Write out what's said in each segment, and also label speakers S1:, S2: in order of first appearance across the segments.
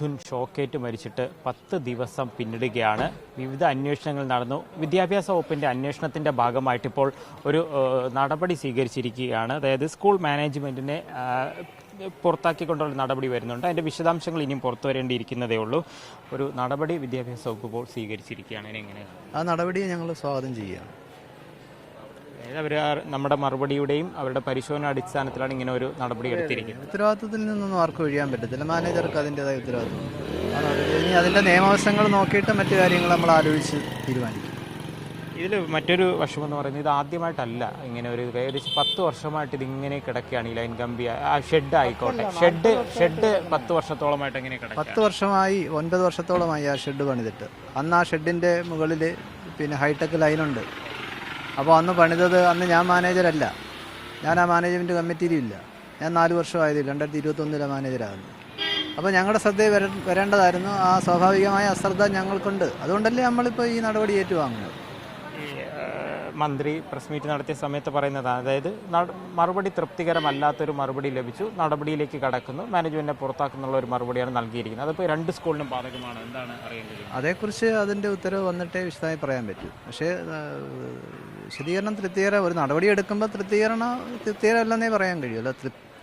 S1: ഷോക്കേറ്റ് മരിച്ചിട്ട് 10 ദിവസം പിന്നിടുകയാണ്. വിവിധ അന്വേഷണങ്ങൾ നടന്നു. വിദ്യാഭ്യാസ വകുപ്പിൻ്റെ അന്വേഷണത്തിൻ്റെ ഭാഗമായിട്ട് ഇപ്പോൾ ഒരു നടപടി സ്വീകരിച്ചിരിക്കുകയാണ്. അതായത് സ്കൂൾ മാനേജ്മെൻറ്റിനെ പുറത്താക്കിക്കൊണ്ടുള്ള നടപടി വരുന്നുണ്ട്. അതിൻ്റെ വിശദാംശങ്ങൾ ഇനിയും പുറത്തു വരേണ്ടിയിരിക്കുന്നതേ ഉള്ളൂ. ഒരു നടപടി വിദ്യാഭ്യാസ വകുപ്പ് ഇപ്പോൾ സ്വീകരിച്ചിരിക്കുകയാണ്. എങ്ങനെയാണ്
S2: ആ നടപടിയെ ഞങ്ങൾ സ്വാഗതം ചെയ്യുകയാണ്.
S1: അവർ നമ്മുടെ മറുപടിയുടെയും അവരുടെ പരിശോധന അടിസ്ഥാനത്തിലാണ് ഇങ്ങനെ ഒരു നടപടി എടുത്തിരിക്കുന്നത്.
S2: ഉത്തരവാദിത്തത്തിൽ നിന്നൊന്നും ആർക്കും ഒഴിയാൻ പറ്റത്തില്ല. മാനേജർക്ക് അതിൻ്റെതായ ഉത്തരവാദിത്വം. ഇനി അതിൻ്റെ നിയമവശങ്ങൾ നോക്കിയിട്ട് മറ്റു കാര്യങ്ങൾ നമ്മൾ ആലോചിച്ച് തീരുമാനിക്കും.
S1: ഇതിൽ മറ്റൊരു വശമെന്ന് പറയുന്നത് ഇത് ആദ്യമായിട്ടല്ല ഇങ്ങനെ ഒരു ഏകദേശം 10 വർഷമായിട്ട് ഇതിങ്ങനെ കിടക്കുകയാണ്. ഈ ലൈൻ കമ്പി ഷെഡ് ആയിക്കോട്ടെ, ഷെഡ് 10 വർഷത്തോളമായിട്ട് എങ്ങനെ കിടക്കും?
S2: 10 വർഷമായി 9 വർഷത്തോളമായി ആ ഷെഡ് പണിതിട്ട്. അന്ന് ആ ഷെഡിൻ്റെ മുകളിൽ ഹൈടെക് ലൈനുണ്ട്. അപ്പോൾ അന്ന് പണിതത് അന്ന് ഞാൻ മാനേജരല്ല, ഞാൻ ആ മാനേജ്മെൻറ്റ് കമ്മിറ്റിയിലും ഇല്ല. ഞാൻ 4 വർഷമായതില്ല, 2021 മാനേജരാകുന്നു. അപ്പോൾ ഞങ്ങളുടെ ശ്രദ്ധയിൽ വരേണ്ടതായിരുന്നു. ആ സ്വാഭാവികമായ അശ്രദ്ധ ഞങ്ങൾക്കുണ്ട്. അതുകൊണ്ടല്ലേ നമ്മളിപ്പോൾ ഈ നടപടി ഏറ്റുവാങ്ങുന്നത്.
S1: മന്ത്രി പ്രസ് മീറ്റ് നടത്തിയ സമയത്ത് പറയുന്നതാണ്, അതായത് മറുപടി തൃപ്തികരമല്ലാത്തൊരു മറുപടി ലഭിച്ചു, നടപടിയിലേക്ക് കടക്കുന്നു, മാനേജ്മെൻറ്റിനെ പുറത്താക്കുന്നുള്ള ഒരു മറുപടിയാണ് നൽകിയിരിക്കുന്നത്. അതിപ്പോൾ 2 സ്കൂളിനും ബാധകമാണ്. എന്താണ് അറിയേണ്ടത്?
S2: അതേക്കുറിച്ച് അതിൻ്റെ ഉത്തരവ് വന്നിട്ടേ വിശദമായി പറയാൻ പറ്റൂ. പക്ഷേ വിശദീകരണം ഒരു നടപടി എടുക്കുമ്പോൾ തൃപ്തികരമല്ലെന്നേ പറയാൻ കഴിയുമല്ലോ.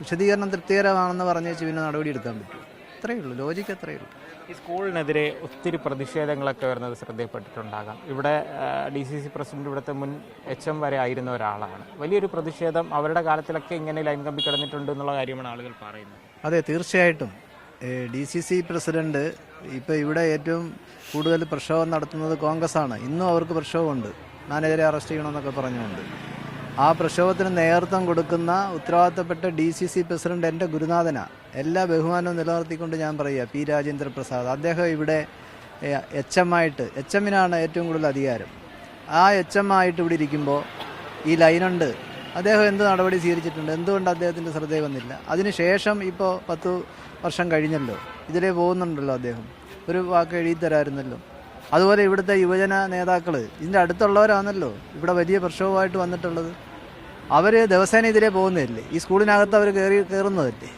S2: വിശദീകരണം തൃപ്തികരമാണെന്ന് പറഞ്ഞു വെച്ച് പിന്നെ നടപടി എടുക്കാൻ പറ്റും. അത്രയേ ഉള്ളൂ, ലോജിക്ക് അത്രയേ ഉള്ളൂ.
S1: ഈ സ്കൂളിനെതിരെ ഒത്തിരി പ്രതിഷേധങ്ങളൊക്കെ വരുന്നത് ശ്രദ്ധയിൽപ്പെട്ടിട്ടുണ്ടാകാം. ഇവിടെ DCC പ്രസിഡന്റ് ഇവിടുത്തെ മുൻ HM വരെ ആയിരുന്ന ഒരാളാണ്. വലിയൊരു പ്രതിഷേധം അവരുടെ കാലത്തിലൊക്കെ ഇങ്ങനെ ലൈൻ കമ്പി കിടന്നിട്ടുണ്ട് എന്നുള്ള കാര്യമാണ് ആളുകൾ പറയുന്നത്.
S2: അതെ, തീർച്ചയായിട്ടും. DCC പ്രസിഡന്റ് ഇപ്പോൾ ഇവിടെ ഏറ്റവും കൂടുതൽ പ്രക്ഷോഭം നടത്തുന്നത് കോൺഗ്രസ്സാണ്. ഇന്നും അവർക്ക് പ്രക്ഷോഭമുണ്ട്, മാനേജരെ അറസ്റ്റ് ചെയ്യണമെന്നൊക്കെ പറഞ്ഞുകൊണ്ട്. ആ പ്രക്ഷോഭത്തിന് നേതൃത്വം കൊടുക്കുന്ന ഉത്തരവാദിത്തപ്പെട്ട DCC പ്രസിഡന്റ് എൻ്റെ ഗുരുനാഥനാണ്. എല്ലാ ബഹുമാനവും നിലനിർത്തിക്കൊണ്ട് ഞാൻ പറയുക, P. രാജേന്ദ്ര പ്രസാദ്. അദ്ദേഹം ഇവിടെ HM-നാണ് ഏറ്റവും കൂടുതൽ അധികാരം. ആ HM ഇവിടെ ഇരിക്കുമ്പോൾ ഈ ലൈനുണ്ട്. അദ്ദേഹം എന്ത് നടപടി സ്വീകരിച്ചിട്ടുണ്ട്? എന്തുകൊണ്ട് അദ്ദേഹത്തിൻ്റെ ശ്രദ്ധയിൽ വന്നില്ല? അതിനുശേഷം ഇപ്പോൾ 10 വർഷം കഴിഞ്ഞല്ലോ, ഇതിലേ പോകുന്നുണ്ടല്ലോ. അദ്ദേഹം ഒരു വാക്ക് എഴുതി തരാമായിരുന്നല്ലോ. അതുപോലെ ഇവിടുത്തെ യുവജന നേതാക്കൾ ഇതിൻ്റെ അടുത്തുള്ളവരാണല്ലോ ഇവിടെ വലിയ പ്രക്ഷോഭമായിട്ട് വന്നിട്ടുള്ളത്. അവർ ദിവസേന ഇതിലേ പോകുന്നതല്ലേ, ഈ സ്കൂളിനകത്ത് അവർ കയറുന്നതല്ലേ.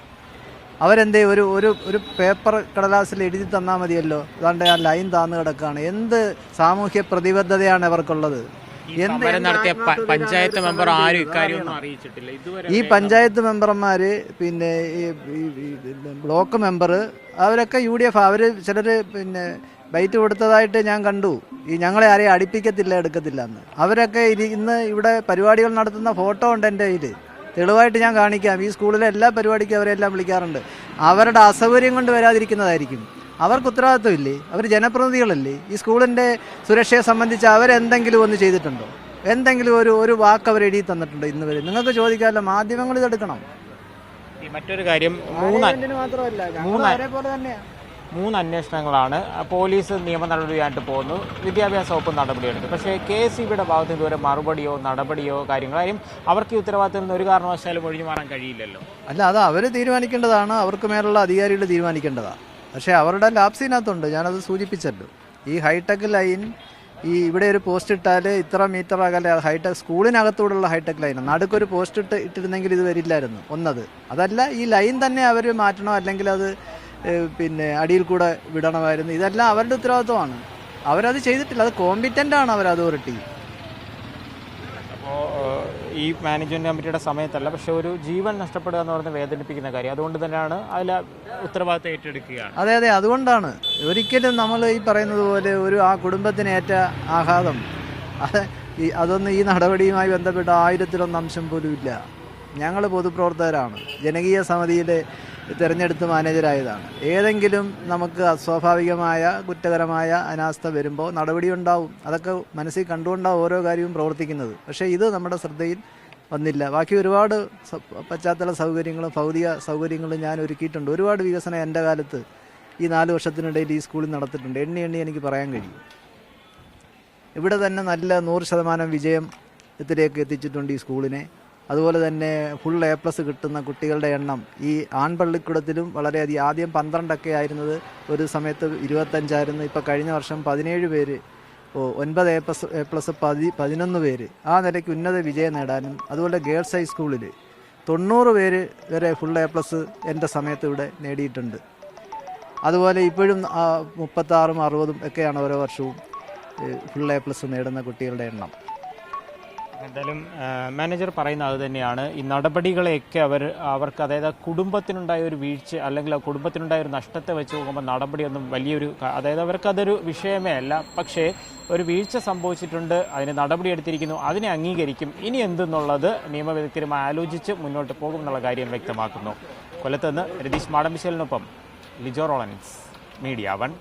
S2: അവരെന്തേ ഒരു പേപ്പർ കടലാസിൽ എഴുതി തന്നാൽ മതിയല്ലോ. അതാണ്ട് ആ ലൈൻ താന്ന് കിടക്കുകയാണ്. എന്ത് സാമൂഹ്യ പ്രതിബദ്ധതയാണ് അവർക്കുള്ളത്?
S1: പഞ്ചായത്ത് മെമ്പർ ആരും ഇക്കാര്യമൊന്നും അറിയിച്ചിട്ടില്ല ഇതുവരെ.
S2: ഈ പഞ്ചായത്ത് മെമ്പർമാർ, പിന്നെ ഈ ബ്ലോക്ക് മെമ്പർ, അവരൊക്കെ UDF. അവർ ചിലർ ബൈറ്റ് കൊടുത്തതായിട്ട് ഞാൻ കണ്ടു. ഈ ഞങ്ങളെ ആരെയും അടുപ്പിക്കത്തില്ല, എടുക്കത്തില്ല എന്ന്. അവരൊക്കെ ഇന്ന് ഇവിടെ പരിപാടികൾ നടത്തുന്ന ഫോട്ടോ ഉണ്ട് എൻ്റെ കയ്യിൽ, തെളിവായിട്ട് ഞാൻ കാണിക്കാം. ഈ സ്കൂളിലെ എല്ലാ പരിപാടിക്കും അവരെല്ലാം വിളിക്കാറുണ്ട്. അവരുടെ അസൗകര്യം കൊണ്ട് വരാതിരിക്കുന്നതായിരിക്കും. അവർക്ക് ഉത്തരവാദിത്വമില്ലേ? അവർ ജനപ്രതിനിധികളല്ലേ? ഈ സ്കൂളിൻ്റെ സുരക്ഷയെ സംബന്ധിച്ച് അവരെന്തെങ്കിലും ഒന്ന് ചെയ്തിട്ടുണ്ടോ? എന്തെങ്കിലും ഒരു വാക്ക് അവർ എഴുതി തന്നിട്ടുണ്ടോ ഇന്ന് വരെ? നിങ്ങൾക്ക് ചോദിക്കാമല്ലോ, മാധ്യമങ്ങൾ ഇതെടുക്കണം.
S1: മറ്റൊരു കാര്യം, മൂന്ന് അന്വേഷണങ്ങളാണ്. പോലീസ് നിയമ നടപടിയായിട്ട് പോകുന്നു, വിദ്യാഭ്യാസ വകുപ്പ് നടപടിയെടുത്തു. പക്ഷേ KSEBയുടെ ഭാഗത്ത് ഇതുവരെ മറുപടിയോ നടപടിയോ കാര്യങ്ങളായും അവർക്ക് ഈ ഉത്തരവാദിത്തത്തിൽ നിന്ന് ഒരു കാരണവശാലും ഒഴിഞ്ഞു മാറാൻ കഴിയില്ലല്ലോ.
S2: അല്ല, അത് അവർ തീരുമാനിക്കേണ്ടതാണ്, അവർക്ക് മേലുള്ള അധികാരികൾ തീരുമാനിക്കേണ്ടതാണ്. പക്ഷേ അവരുടെ ലാപ്സിനകത്തുണ്ട്, ഞാനത് സൂചിപ്പിച്ചല്ലോ. ഈ ഹൈടെക് ലൈൻ, ഇവിടെ ഒരു പോസ്റ്റ് ഇട്ടാൽ ഇത്ര മീറ്റർ അകലെ ഹൈടെക് സ്കൂളിനകത്തൂടെയുള്ള ഹൈടെക് ലൈനാണ്. നടുക്കൊരു പോസ്റ്റ് ഇട്ടിരുന്നെങ്കിൽ ഇത് വരില്ലായിരുന്നു. അതല്ല, ഈ ലൈൻ തന്നെ അവർ മാറ്റണം, അല്ലെങ്കിൽ അത് അടിയിൽ കൂടെ വിടണമായിരുന്നു. ഇതെല്ലാം അവരുടെ ഉത്തരവാദിത്വമാണ്. അവരത് ചെയ്തിട്ടില്ല. അത് കോമ്പിറ്റൻ്റ് ആണ് അവർ അതോറിറ്റി.
S1: അപ്പോൾ ഈ മാനേജ്മെൻറ്റ് കമ്മിറ്റിയുടെ സമയത്തല്ല, പക്ഷെ ഒരു ജീവൻ നഷ്ടപ്പെടുക എന്ന് പറയുന്നത് വേദനിപ്പിക്കുന്ന കാര്യം. അതുകൊണ്ട് തന്നെയാണ് അതിൽ ഉത്തരവാദിത്തം ഏറ്റെടുക്കുകയാണ്.
S2: അതെ, അതുകൊണ്ടാണ്. ഒരിക്കലും നമ്മൾ ഈ പറയുന്നത് പോലെ ആ കുടുംബത്തിനേറ്റ ആഘാതം അതൊന്നും ഈ നടപടിയുമായി ബന്ധപ്പെട്ട 1000-1 അംശം പോലും ഇല്ല. ഞങ്ങൾ പൊതുപ്രവർത്തകരാണ്, ജനകീയ സമിതിയിലെ തിരഞ്ഞെടുത്ത് മാനേജരായതാണ്. ഏതെങ്കിലും നമുക്ക് അസ്വാഭാവികമായ കുറ്റകരമായ അനാസ്ഥ വരുമ്പോൾ നടപടി ഉണ്ടാവും. അതൊക്കെ മനസ്സിൽ കണ്ടുകൊണ്ടാണ് ഓരോ കാര്യവും പ്രവർത്തിക്കുന്നത്. പക്ഷേ ഇത് നമ്മുടെ ശ്രദ്ധയിൽ വന്നില്ല. ബാക്കി ഒരുപാട് പശ്ചാത്തല സൗകര്യങ്ങളും ഭൗതിക സൗകര്യങ്ങളും ഞാൻ ഒരുക്കിയിട്ടുണ്ട്. ഒരുപാട് വികസനം എൻ്റെ കാലത്ത് ഈ 4 വർഷത്തിനിടയിൽ ഈ സ്കൂളിൽ നടത്തിയിട്ടുണ്ട്. എണ്ണി എനിക്ക് പറയാൻ കഴിയും. ഇവിടെ തന്നെ നല്ല 100% വിജയത്തിലേക്ക് എത്തിച്ചിട്ടുണ്ട് ഈ സ്കൂളിനെ. അതുപോലെ തന്നെ ഫുൾ A+ കിട്ടുന്ന കുട്ടികളുടെ എണ്ണം ഈ ആൺപള്ളിക്കൂടത്തിലും വളരെയധികം. ആദ്യം 12 ആയിരുന്നത്, ഒരു സമയത്ത് 25 ആയിരുന്നു. ഇപ്പോൾ കഴിഞ്ഞ വർഷം 17 പേര്, 9 A+, 11 പേര് ആ നിലയ്ക്ക് ഉന്നത വിജയം നേടാനും. അതുപോലെ ഗേൾസ് അതുപോലെ ഇപ്പോഴും 36ഉം 60ഉം ഒക്കെയാണ് ഓരോ വർഷവും ഫുൾ A+ നേടുന്ന കുട്ടികളുടെ എണ്ണം.
S1: എന്തായാലും മാനേജർ പറയുന്നത് അത് തന്നെയാണ്. ഈ നടപടികളെയൊക്കെ അവർക്ക് അതായത് കുടുംബത്തിനുണ്ടായ ഒരു വീഴ്ച അല്ലെങ്കിൽ ആ കുടുംബത്തിനുണ്ടായ ഒരു നഷ്ടത്തെ വെച്ച് നോക്കുമ്പോൾ നടപടിയൊന്നും വലിയൊരു അതായത് അവർക്കതൊരു വിഷയമേ അല്ല. പക്ഷേ ഒരു വീഴ്ച സംഭവിച്ചിട്ടുണ്ട്, അതിന് നടപടി എടുത്തിരിക്കുന്നു, അതിനെ അംഗീകരിക്കും. ഇനി എന്തെന്നുള്ളത് നിയമവിദഗ്ധരുമായി ആലോചിച്ച് മുന്നോട്ട് പോകും എന്നുള്ള കാര്യം വ്യക്തമാക്കുന്നു. കൊല്ലത്ത് നിന്ന് രതീഷ് മാടമ്പിശലിനൊപ്പം ലിജോ റോളൻസ്, മീഡിയ 1.